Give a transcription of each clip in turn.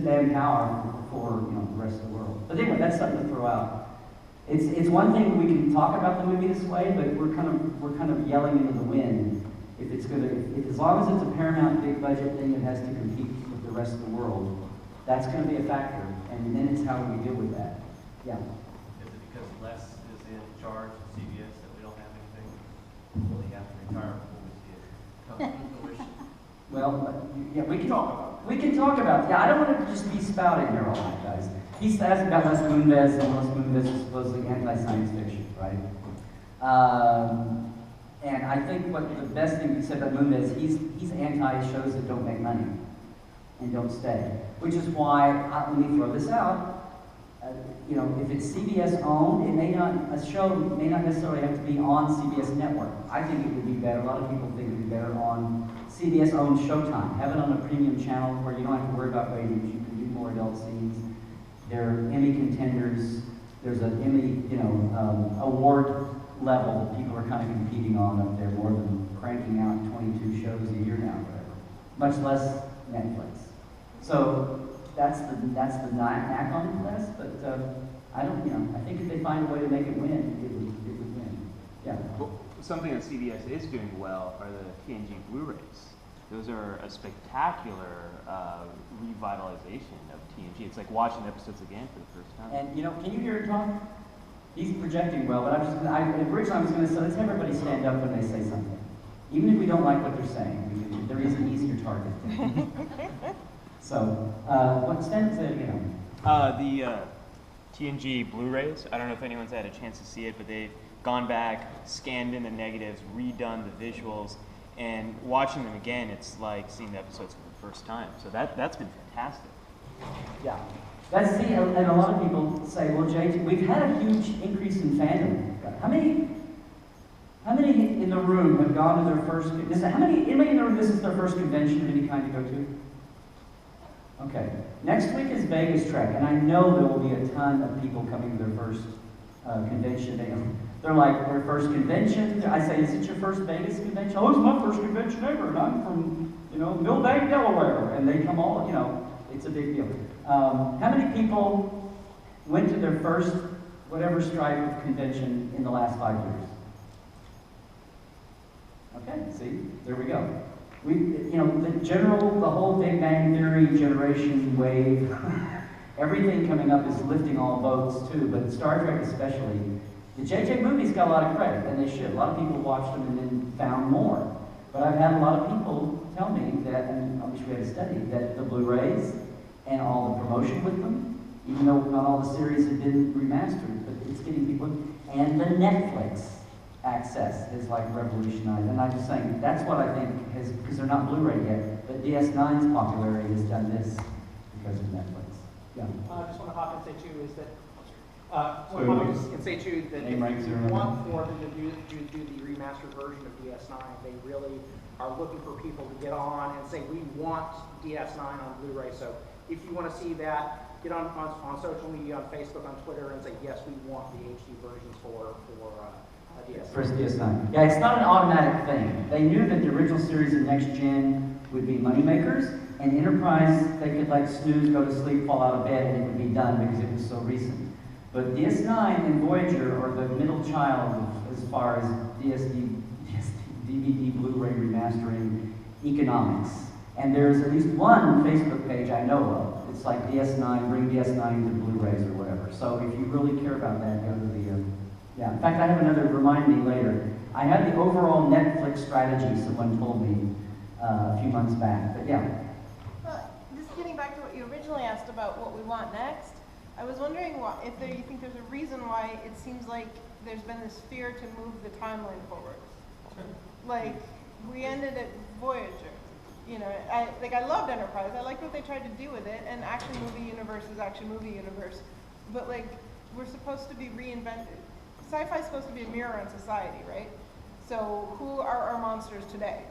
They power for the rest of the world. But anyway, that's something to throw out. It's one thing we can talk about the movie this way, but we're kind of yelling into the wind. If it's if as long as it's a Paramount big budget thing that has to compete with the rest of the world, that's going to be a factor, and then it's how we deal with that. Yeah. Is it because Les is in charge of CBS that we don't have anything? Will he have to retire before we see it come to fruition? Well, yeah, we can talk about. Yeah, I don't want to just be spouting here all night, guys. He's asked about Les Moonves, and Les Moonves is supposedly anti-science fiction, right? And I think what the best thing he said about Moonves, he's anti-shows that don't make money and don't stay. Which is why, let me throw this out. If it's CBS owned, a show may not necessarily have to be on CBS network. I think it would be better. A lot of people think it would be better on CBS owned Showtime. Have it on a premium channel where you don't have to worry about ratings. You can do more adult scenes. There are Emmy contenders. There's an Emmy, award level that people are kind of competing on up there, more than cranking out 22 shows a year now, whatever. Much less Netflix. So that's the knack on this, but I think if they find a way to make it win, it would win. Yeah. Well, something that CBS is doing well are the TNG Blu-rays. Those are a spectacular revitalization of TNG. It's like watching episodes again for the first time. And can you hear it, Tom? He's projecting well, but originally I was going to say, let's have everybody stand up when they say something. Even if we don't like what they're saying, there is an easier target. So, stand up, say it again. The TNG Blu-rays, I don't know if anyone's had a chance to see it, but they've gone back, scanned in the negatives, redone the visuals, and watching them again, it's like seeing the episodes for the first time. So that's been fantastic. Yeah. And a lot of people say, well, JJ, we've had a huge increase in fandom. How many in the room have gone to their first, anybody in the room, this is their first convention of any kind to go to? Okay. Next week is Vegas Trek, and I know there will be a ton of people coming to their first convention. They're like, their first convention. I say, is it your first Vegas convention? Oh, it's my first convention ever, and I'm from, Millbank, Delaware. And they come all, it's a big deal. How many people went to their first whatever stripe of convention in the last 5 years? Okay, see, there we go. The whole Big Bang Theory generation wave, everything coming up is lifting all boats too, but Star Trek especially. The JJ movies got a lot of credit, and they should. A lot of people watched them and then found more. But I've had a lot of people tell me that, and I wish we had a study, that the Blu-rays and all the promotion with them, even though not all the series have been remastered, but it's getting people, and the Netflix access is like revolutionized. And I'm just saying, that's what I think has, because they're not Blu-ray yet, but DS9's popularity has done this because of Netflix. Yeah. I just want to hop and say too is that we want for them to do the remastered version of DS9. They really are looking for people to get on and say we want DS9 on Blu-ray. So if you want to see that, get on social media, on Facebook, on Twitter, and say yes, we want the HD versions for DS9. First DS9. Yeah, it's not an automatic thing. They knew that the original series of Next Gen would be moneymakers, and Enterprise, they could like snooze, go to sleep, fall out of bed, and it would be done because it was so recent. But DS9 and Voyager are the middle child as far as DVD, Blu-ray remastering economics. And there's at least one Facebook page I know of. It's like DS9, bring DS9 to Blu-rays or whatever. So if you really care about that, go to the, yeah. In fact, I have another, remind me later. I had the overall Netflix strategy someone told me a few months back, but yeah. Just getting back to what you originally asked about what we want next, I was wondering if you think there's a reason why it seems like there's been this fear to move the timeline forward. Like, we ended at Voyager. I loved Enterprise. I liked what they tried to do with it, and action movie universe is action movie universe. But we're supposed to be reinvented. Sci-fi is supposed to be a mirror on society, right? So who are our monsters today?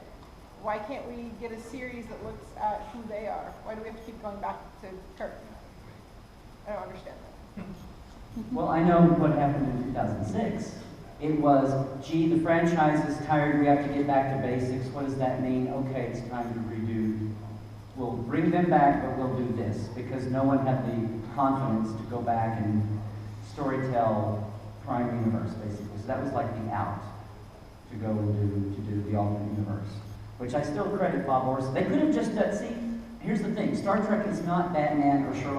Why can't we get a series that looks at who they are? Why do we have to keep going back to Kirk? I don't understand that. Well, I know what happened in 2006. It was, gee, the franchise is tired, we have to get back to basics. What does that mean? Okay, it's time to redo we'll bring them back, but we'll do this, because no one had the confidence to go back and storytell Prime Universe, basically. So that was like the out to go and do the alternate universe, which I still credit Bob Orson. They could have just see. Here's the thing: Star Trek is not Batman or Sherlock